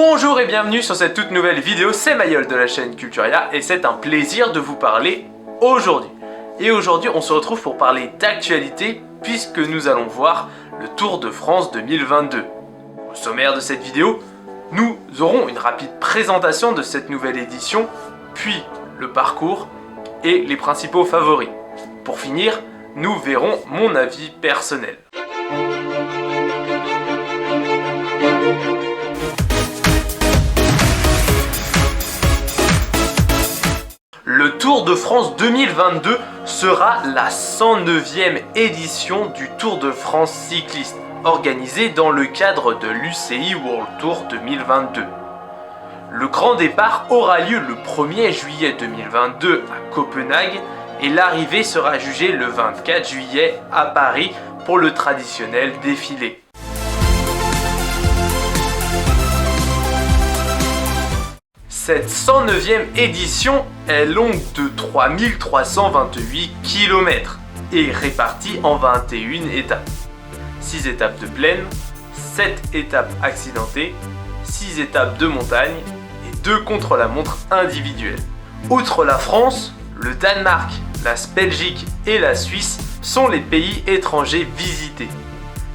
Bonjour et bienvenue sur cette toute nouvelle vidéo, c'est Mayol de la chaîne Culturia et c'est un plaisir de vous parler aujourd'hui. Et aujourd'hui on se retrouve pour parler d'actualité puisque nous allons voir le Tour de France 2022. Au sommaire de cette vidéo, nous aurons une rapide présentation de cette nouvelle édition, puis le parcours et les principaux favoris. Pour finir, nous verrons mon avis personnel. Le Tour de France 2022 sera la 109e édition du Tour de France cycliste, organisé dans le cadre de l'UCI World Tour 2022. Le grand départ aura lieu le 1er juillet 2022 à Copenhague et l'arrivée sera jugée le 24 juillet à Paris pour le traditionnel défilé. Cette 109e édition est longue de 3328 km et répartie en 21 étapes. 6 étapes de plaine, 7 étapes accidentées, 6 étapes de montagne et 2 contre-la-montre individuelles. Outre la France, le Danemark, la Belgique et la Suisse sont les pays étrangers visités.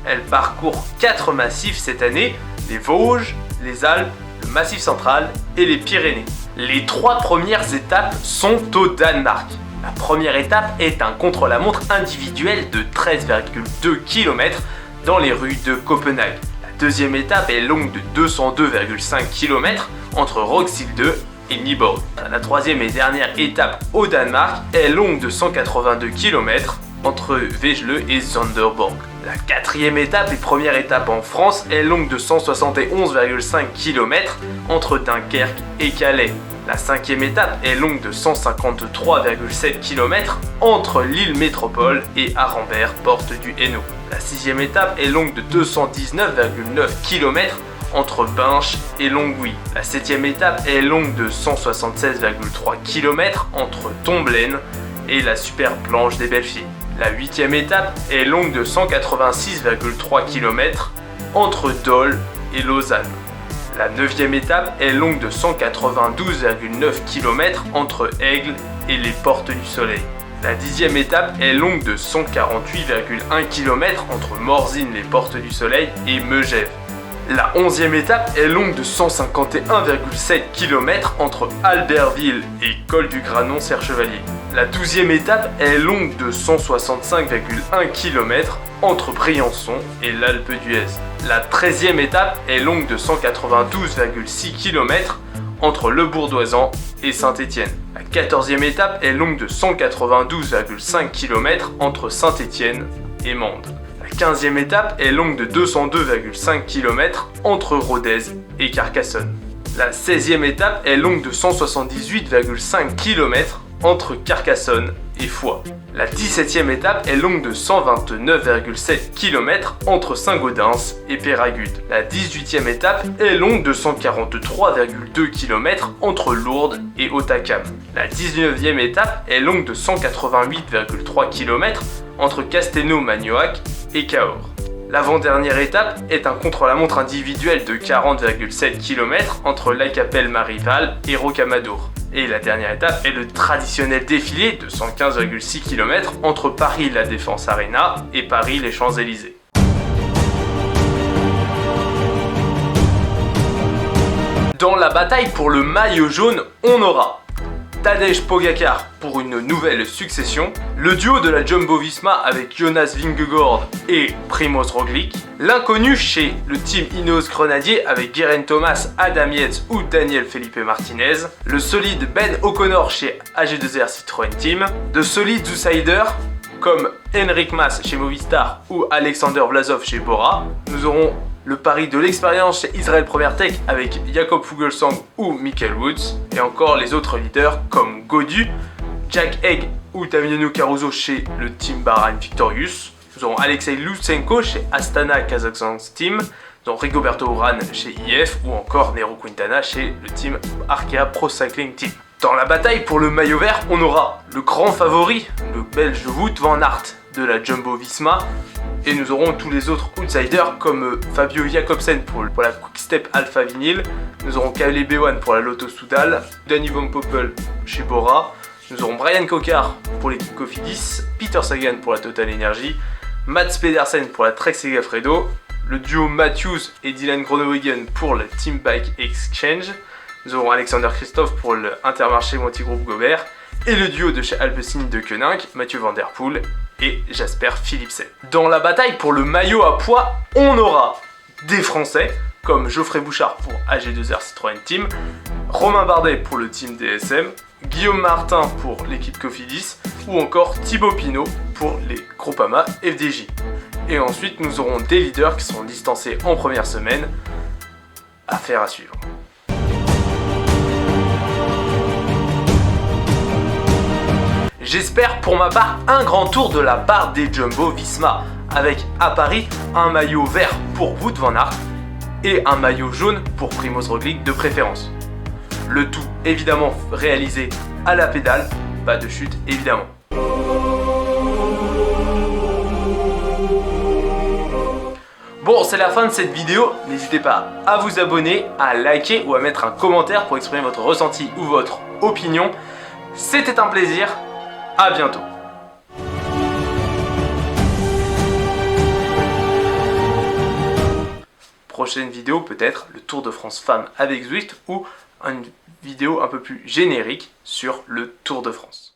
Elle parcourt 4 massifs cette année, les Vosges, les Alpes, le Massif central et les Pyrénées. Les 3 premières étapes sont au Danemark. La première étape est un contre-la-montre individuel de 13,2 km dans les rues de Copenhague. La deuxième étape est longue de 202,5 km entre Roskilde et Nyborg. La troisième et dernière étape au Danemark est longue de 182 km entre Vejle et Sønderborg. La quatrième étape et première étape en France est longue de 171,5 km entre Dunkerque et Calais. La cinquième étape est longue de 153,7 km entre Lille Métropole et Arambert, porte du Hainaut. La sixième étape est longue de 219,9 km entre Binche et Longwy. La septième étape est longue de 176,3 km entre Tomblaine et la super planche des Belles-Filles. La huitième étape est longue de 186,3 km entre Dole et Lausanne. La neuvième étape est longue de 192,9 km entre Aigle et les Portes du Soleil. La dixième étape est longue de 148,1 km entre Morzine, les Portes du Soleil et Megève. La 11e étape est longue de 151,7 km entre Albertville et Col du Granon Serre-Chevalier. La 12e étape est longue de 165,1 km entre Briançon et l'Alpe d'Huez. La 13e étape est longue de 192,6 km entre Le Bourdoisan et Saint-Étienne. La 14e étape est longue de 192,5 km entre Saint-Étienne et Mende. La 15e étape est longue de 202,5 km entre Rodez et Carcassonne. La 16e étape est longue de 178,5 km entre Carcassonne et Foix. La 17e étape est longue de 129,7 km entre Saint-Gaudens et Péragude. La 18e étape est longue de 143,2 km entre Lourdes et Hautacam. La 19e étape est longue de 188,3 km entre Castelnau-Magnoac et Cahors. L'avant-dernière étape est un contre-la-montre individuel de 40,7 km entre La Capelle-Marival et Rocamadour. Et la dernière étape est le traditionnel défilé de 115,6 km entre Paris La Défense Arena et Paris les Champs-Élysées. Dans la bataille pour le maillot jaune, on aura Tadej Pogačar pour une nouvelle succession, le duo de la Jumbo-Visma avec Jonas Vingegaard et Primož Roglič, l'inconnu chez le team Ineos Grenadier avec Geraint Thomas, Adam Yates ou Daniel Felipe Martinez, le solide Ben O'Connor chez AG2R Citroën Team, de solides outsiders comme Enric Mas chez Movistar ou Alexander Vlasov chez Bora. Nous aurons le pari de l'expérience chez Israel Premier Tech avec Jakob Fuglsang ou Michael Woods, et encore les autres leaders comme Gaudu, Jack Haig ou Damiano Caruso chez le team Bahrain Victorious. Nous aurons Alexei Lutsenko chez Astana Kazakhstan Team, nous aurons Rigoberto Urán chez IF ou encore Nairo Quintana chez le team Arkea Pro Cycling Team. Dans la bataille pour le maillot vert, on aura le grand favori, le belge Wout van Aert de la Jumbo-Visma, Et nous aurons tous les autres outsiders comme Fabio Jakobsen pour la Quick-Step Alpha Vinyl. Nous aurons Kyle Bewan pour la Lotto Soudal, Danny Van Poppel chez Bora. Nous aurons Brian Cocard pour l'équipe Cofidis, Peter Sagan pour la Total Energy, Mats Pedersen pour la Trek Segafredo, le duo Matthews et Dylan Groenewegen pour le Team Bike Exchange. Nous aurons Alexander Christophe pour le Intermarché Monty Group Gobert et le duo de chez Alpecin de Koenig, Mathieu Van Der Poel et Jasper Philipsen. Dans la bataille pour le maillot à poids, on aura des Français comme Geoffrey Bouchard pour AG2R Citroën Team, Romain Bardet pour le Team DSM, Guillaume Martin pour l'équipe Cofidis ou encore Thibaut Pinot pour les Groupama FDJ. Et ensuite nous aurons des leaders qui seront distancés en première semaine. Affaire à suivre. J'espère pour ma part un grand tour de la part des Jumbo Visma, avec à Paris un maillot vert pour Wout van Aert et un maillot jaune pour Primoz Roglic de préférence. Le tout évidemment réalisé à la pédale, pas de chute évidemment. Bon, c'est la fin de cette vidéo, n'hésitez pas à vous abonner, à liker ou à mettre un commentaire pour exprimer votre ressenti ou votre opinion. C'était un plaisir, à bientôt. Prochaine vidéo peut-être le Tour de France Femmes avec Zwift ou une vidéo un peu plus générique sur le Tour de France.